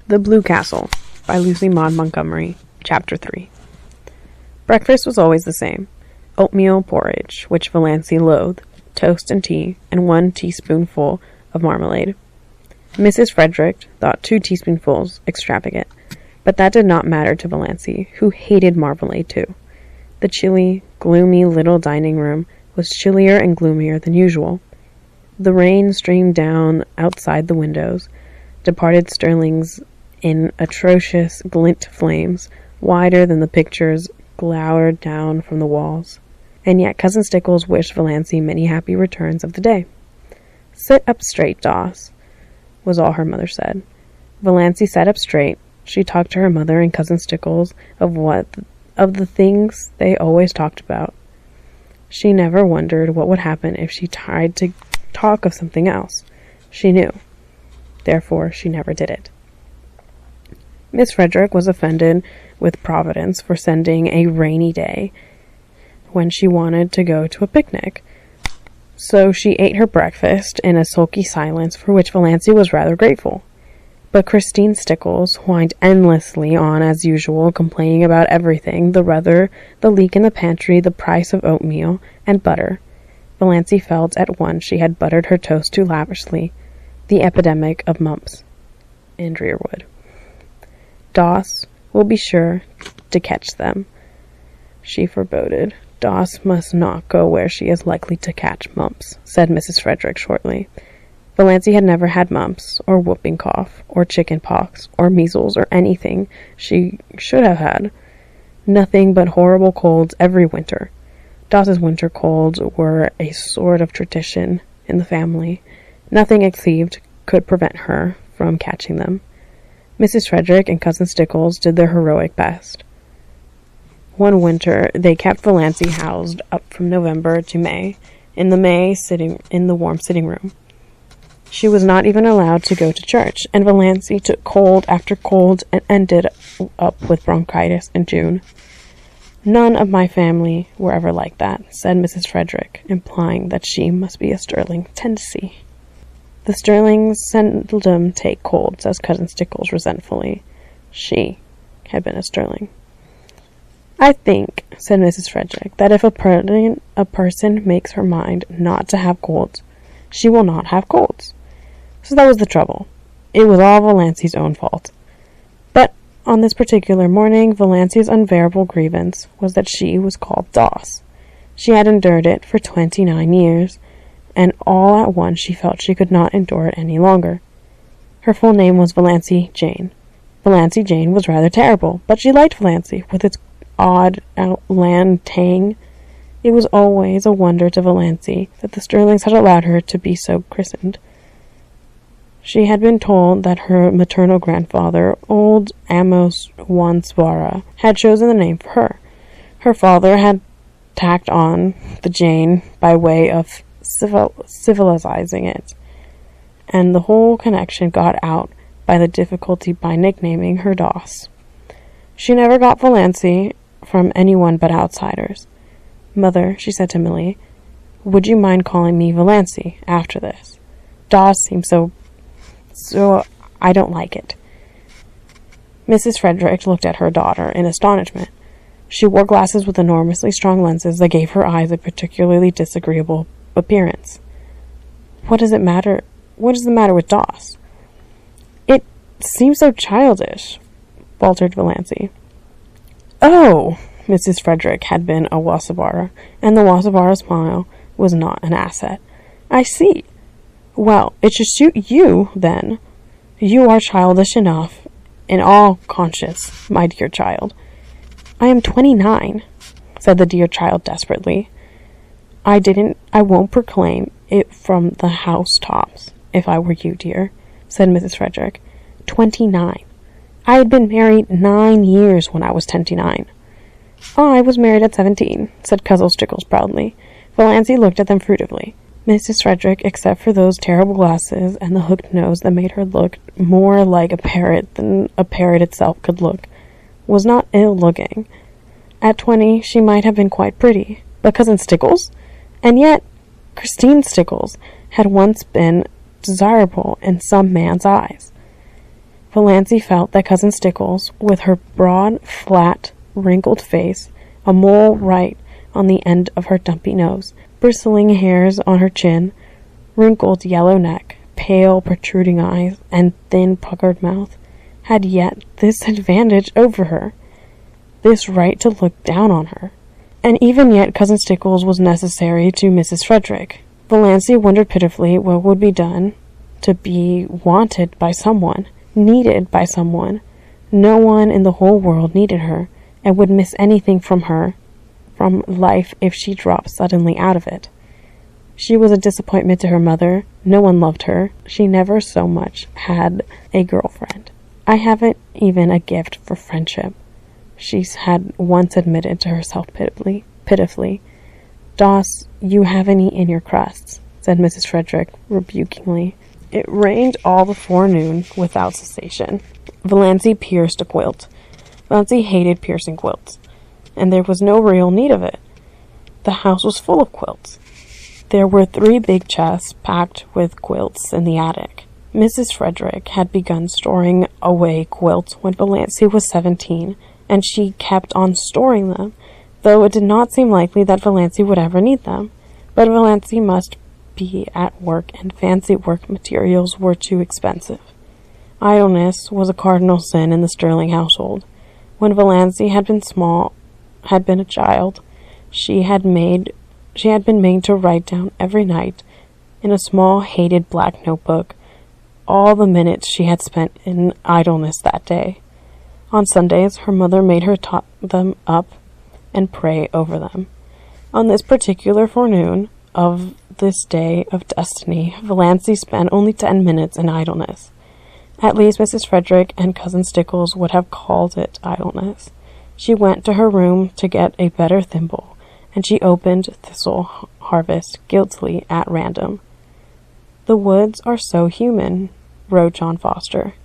The Blue Castle by Lucy Maud Montgomery, Chapter 3. Breakfast was always the same. Oatmeal porridge, which Valancy loathed, toast and tea, and 1 teaspoonful of marmalade. Mrs. Frederick thought 2 teaspoonfuls extravagant, but that did not matter to Valancy, who hated marmalade too. The chilly, gloomy little dining room was chillier and gloomier than usual. The rain streamed down outside the windows. Departed Sterling's in atrocious glint flames, wider than the pictures, glowered down from the walls. And yet Cousin Stickles wished Valancy many happy returns of the day. "Sit up straight, Doss," was all her mother said. Valancy sat up straight. She talked to her mother and Cousin Stickles of the things they always talked about. She never wondered what would happen if she tried to talk of something else. She knew. Therefore, she never did it. Miss Frederick was offended with Providence for sending a rainy day when she wanted to go to a picnic. So she ate her breakfast in a sulky silence for which Valancy was rather grateful. But Christine Stickles whined endlessly on as usual, complaining about everything, the weather, the leak in the pantry, the price of oatmeal, and butter. Valancy felt at once she had buttered her toast too lavishly. The epidemic of mumps in Drearwood. Doss will be sure to catch them, she foreboded. Doss must not go where she is likely to catch mumps, said Mrs. Frederick shortly. Valancy had never had mumps, or whooping cough, or chicken pox, or measles, or anything she should have had. Nothing but horrible colds every winter. Doss's winter colds were a sort of tradition in the family. Nothing except could prevent her from catching them. Mrs. Frederick and Cousin Stickles did their heroic best. One winter they kept Valancy housed up from November to May, in the warm sitting room. She was not even allowed to go to church, and Valancy took cold after cold and ended up with bronchitis in June. "None of my family were ever like that," said Mrs. Frederick, implying that she must be a Sterling tendency. "The Sterlings seldom take cold," says Cousin Stickles resentfully. She had been a Sterling. "I think," said Mrs. Frederick, "that if a person makes her mind not to have colds, she will not have colds." So that was the trouble. It was all Valancy's own fault. But on this particular morning, Valancy's unbearable grievance was that she was called Doss. She had endured it for 29 years, and all at once she felt she could not endure it any longer. Her full name was Valancy Jane. Valancy Jane was rather terrible, but she liked Valancy, with its odd outland tang. It was always a wonder to Valancy that the Sterlings had allowed her to be so christened. She had been told that her maternal grandfather, old Amos Wanswara, had chosen the name for her. Her father had tacked on the Jane by way of civilizing it, and the whole connection got out by the difficulty by nicknaming her Doss. She never got Valancy from anyone but outsiders. "Mother," she said to Millie, "would you mind calling me Valancy after this? Doss seems so I don't like it." Mrs. Frederick looked at her daughter in astonishment. She wore glasses with enormously strong lenses that gave her eyes a particularly disagreeable appearance. What is the matter with Doss?" "It seems so childish," faltered Valancy. "Oh!" Mrs. Frederick had been a Wasabara, and the Wasabara smile was not an asset. "I see. Well, it should suit you, then. You are childish enough, in all conscience, my dear child." "I am 29, said the dear child desperately. I won't proclaim it from the housetops, if I were you, dear," said Mrs. Frederick. 29. I had been married 9 years when I was 29. "I was married at 17, said Cousin Stickles proudly. Valancy looked at them furtively. Mrs. Frederick, except for those terrible glasses and the hooked nose that made her look more like a parrot than a parrot itself could look, was not ill-looking. At 20, she might have been quite pretty. But Cousin Stickles? And yet, Christine Stickles had once been desirable in some man's eyes. Valancy felt that Cousin Stickles, with her broad, flat, wrinkled face, a mole right on the end of her dumpy nose, bristling hairs on her chin, wrinkled yellow neck, pale protruding eyes, and thin puckered mouth, had yet this advantage over her, this right to look down on her. And even yet Cousin Stickles was necessary to Mrs. Frederick. Valancy wondered pitifully what would be done to be wanted by someone, needed by someone. No one in the whole world needed her, and would miss anything from her, from life, if she dropped suddenly out of it. She was a disappointment to her mother. No one loved her. She never so much had a girlfriend. I haven't even a gift for friendship, she had once admitted to herself pitifully. Doss, you haven't eaten your crusts, said Mrs. Frederick rebukingly. It rained all the forenoon without cessation. Valancy pierced a quilt. Valancy hated piercing quilts, and there was no real need of it. The house was full of quilts. There were 3 big chests packed with quilts in the attic. Mrs. Frederick had begun storing away quilts when Valancy was 17, and she kept on storing them, though it did not seem likely that Valancy would ever need them. But Valancy must be at work, and fancy work materials were too expensive. Idleness was a cardinal sin in the Sterling household. When Valancy had been a child, she had been made to write down every night, in a small hated black notebook, all the minutes she had spent in idleness that day. On Sundays, her mother made her tot them up and pray over them. On this particular forenoon of this day of destiny, Valancy spent only 10 minutes in idleness. At least Mrs. Frederick and Cousin Stickles would have called it idleness. She went to her room to get a better thimble, and she opened Thistle Harvest guiltily at random. The woods are so human, wrote John Foster,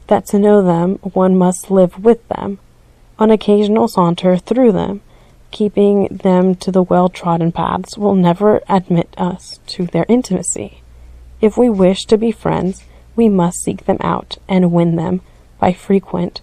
that to know them one must live with them, an occasional saunter through them, keeping them to the well-trodden paths, will never admit us to their intimacy. If we wish to be friends, we must seek them out and win them by frequent,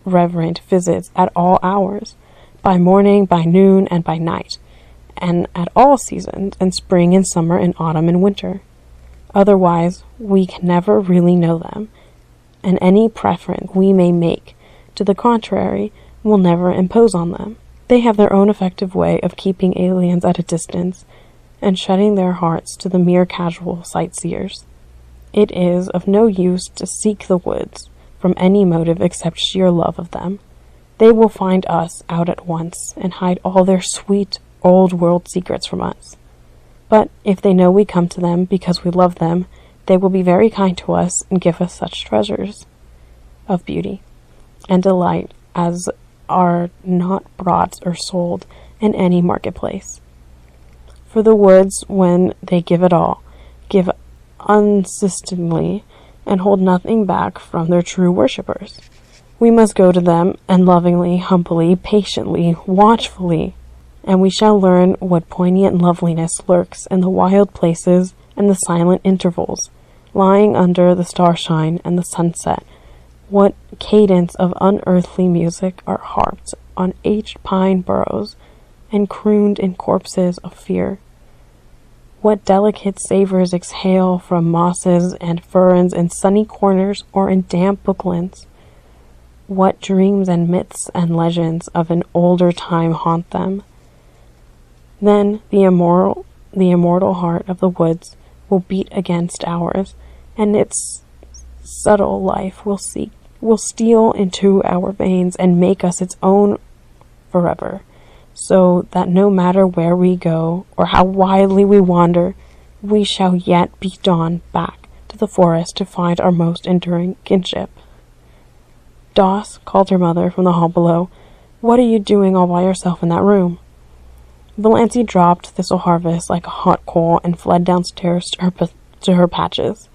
reverent visits at all hours, by morning, by noon, and by night, and at all seasons, in spring and summer, in autumn and winter. Otherwise, we can never really know them, and any preference we may make to the contrary will never impose on them. They have their own effective way of keeping aliens at a distance and shutting their hearts to the mere casual sightseers. It is of no use to seek the woods from any motive except sheer love of them. They will find us out at once and hide all their sweet old world secrets from us. But if they know we come to them because we love them, they will be very kind to us and give us such treasures of beauty and delight as are not brought or sold in any marketplace. For the woods, when they give it all, give unsistingly and hold nothing back from their true worshippers. We must go to them, and lovingly, humbly, patiently, watchfully, and we shall learn what poignant loveliness lurks in the wild places and the silent intervals, lying under the starshine and the sunset. What cadence of unearthly music are harped on aged pine burrows and crooned in corpses of fear. What delicate savors exhale from mosses and ferns in sunny corners or in damp booklands. What dreams and myths and legends of an older time haunt them. Then the immortal heart of the woods will beat against ours, and its subtle life will steal into our veins and make us its own forever, so that no matter where we go or how widely we wander, we shall yet be drawn back to the forest to find our most enduring kinship. Doss, called her mother from the hall below. What are you doing all by yourself in that room? Valancy dropped Thistle Harvest like a hot coal and fled downstairs to her patches.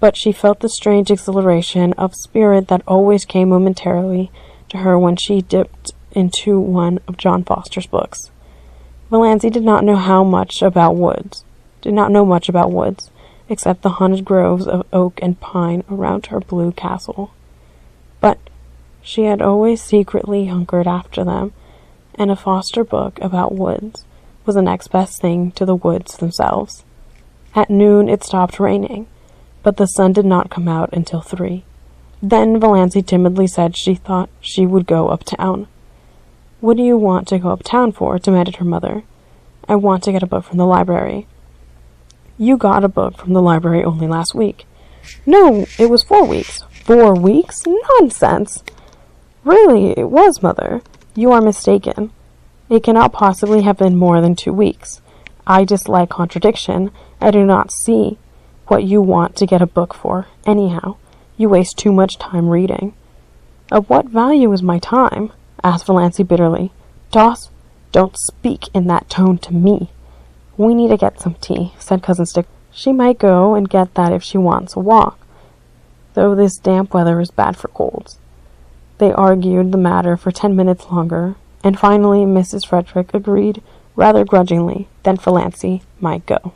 But she felt the strange exhilaration of spirit that always came momentarily to her when she dipped into one of John Foster's books. Valancy did not know much about woods, except the haunted groves of oak and pine around her blue castle. But she had always secretly hunkered after them, and a Foster book about woods was the next best thing to the woods themselves. At noon it stopped raining, but the sun did not come out until 3. Then Valancy timidly said she thought she would go uptown. "What do you want to go uptown for?" demanded her mother. "I want to get a book from the library." "You got a book from the library only last week." "No, it was 4 weeks." 4 weeks? Nonsense! "Really, it was, Mother. You are mistaken. It cannot possibly have been more than 2 weeks. I dislike contradiction. I do not see what you want to get a book for. Anyhow, you waste too much time reading." "Of what value is my time?" asked Valancy bitterly. "Doss, don't speak in that tone to me." "We need to get some tea," said Cousin Stick. "She might go and get that if she wants a walk, though this damp weather is bad for colds." They argued the matter for 10 minutes longer, and finally Mrs. Frederick agreed rather grudgingly that Valancy might go.